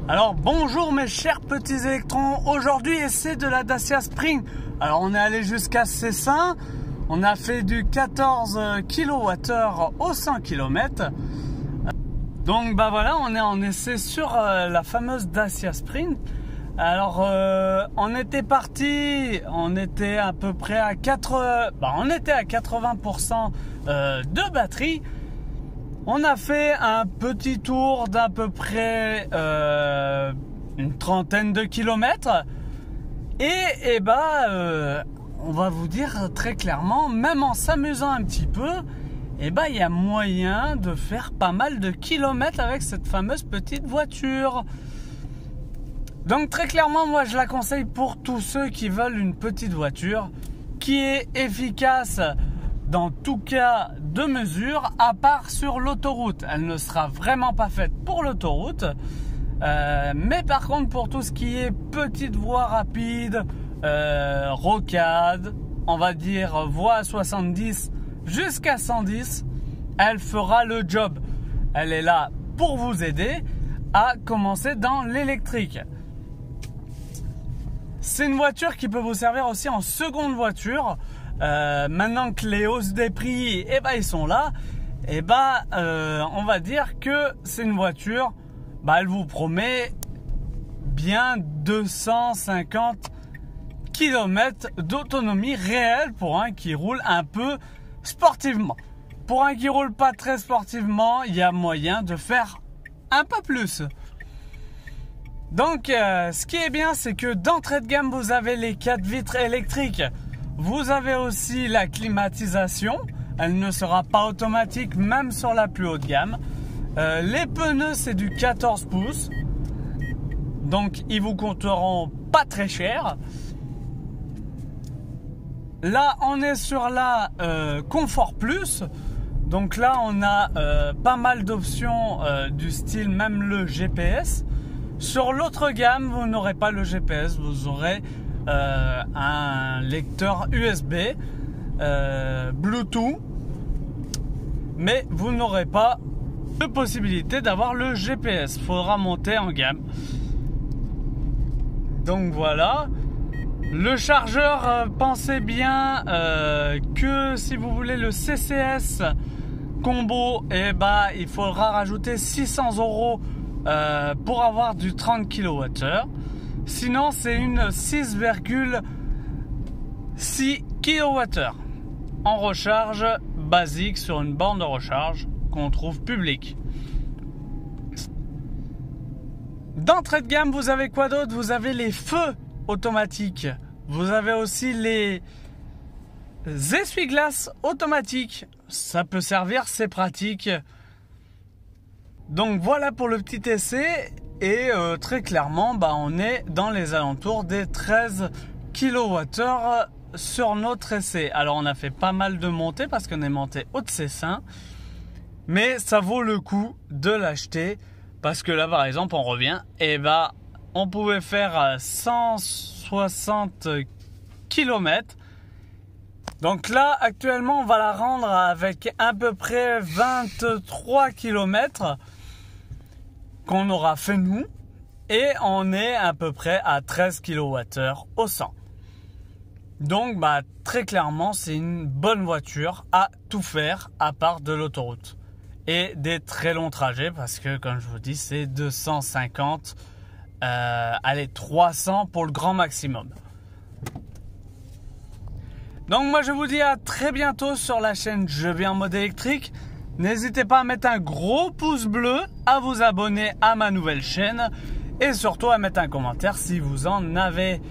Alors bonjour mes chers petits électrons, aujourd'hui c'est de la Dacia Spring. Alors on est allé jusqu'à Cessin, on a fait du 14 kWh au 100 km. Donc bah voilà, on est en essai sur la fameuse Dacia Spring. Alors on était parti, on était à peu près à 80% de batterie. On a fait un petit tour d'à peu près une trentaine de kilomètres et on va vous dire très clairement, même en s'amusant un petit peu, il y a moyen de faire pas mal de kilomètres avec cette fameuse petite voiture. Donc très clairement, moi je la conseille pour tous ceux qui veulent une petite voiture qui est efficace dans tout cas de mesure, à part sur l'autoroute. Elle ne sera vraiment pas faite pour l'autoroute, mais par contre pour tout ce qui est petite voie rapide, rocade, on va dire voie à 70 jusqu'à 110, elle fera le job. Elle est là pour vous aider à commencer dans l'électrique. C'est une voiture qui peut vous servir aussi en seconde voiture. Maintenant que les hausses des prix ils sont là, on va dire que c'est une voiture, elle vous promet bien 250 km d'autonomie réelle pour un qui roule un peu sportivement. Pour un qui roule pas très sportivement, il y a moyen de faire un peu plus. Donc ce qui est bien, c'est que d'entrée de gamme vous avez les 4 vitres électriques. Vous avez aussi la climatisation, elle ne sera pas automatique même sur la plus haute gamme. Les pneus c'est du 14 pouces, donc ils vous coûteront pas très cher. Là on est sur la Confort Plus, donc là on a pas mal d'options du style même le GPS. Sur l'autre gamme vous n'aurez pas le GPS, vous aurez un lecteur USB, Bluetooth, mais vous n'aurez pas de possibilité d'avoir le GPS. Il faudra monter en gamme. Donc voilà. Le chargeur, pensez bien que si vous voulez le CCS combo, il faudra rajouter 600 € pour avoir du 30 kWh. Sinon, c'est une 6,6 kWh en recharge basique sur une borne de recharge qu'on trouve publique. D'entrée de gamme, vous avez quoi d'autre? Vous avez les feux automatiques. Vous avez aussi les essuie-glaces automatiques. Ça peut servir, c'est pratique. Donc voilà pour le petit essai. Et très clairement, on est dans les alentours des 13 kWh sur notre essai. Alors on a fait pas mal de montées parce qu'on est monté au de Cessin, mais ça vaut le coup de l'acheter parce que là par exemple on revient on pouvait faire 160 km. Donc là actuellement on va la rendre avec à peu près 23 km qu'on aura fait nous, et on est à peu près à 13 kWh au 100. Donc très clairement c'est une bonne voiture à tout faire à part de l'autoroute et des très longs trajets, parce que comme je vous dis c'est 250 300 pour le grand maximum. Donc moi je vous dis à très bientôt sur la chaîne Je vis en mode électrique. N'hésitez pas à mettre un gros pouce bleu, à vous abonner à ma nouvelle chaîne et surtout à mettre un commentaire si vous en avez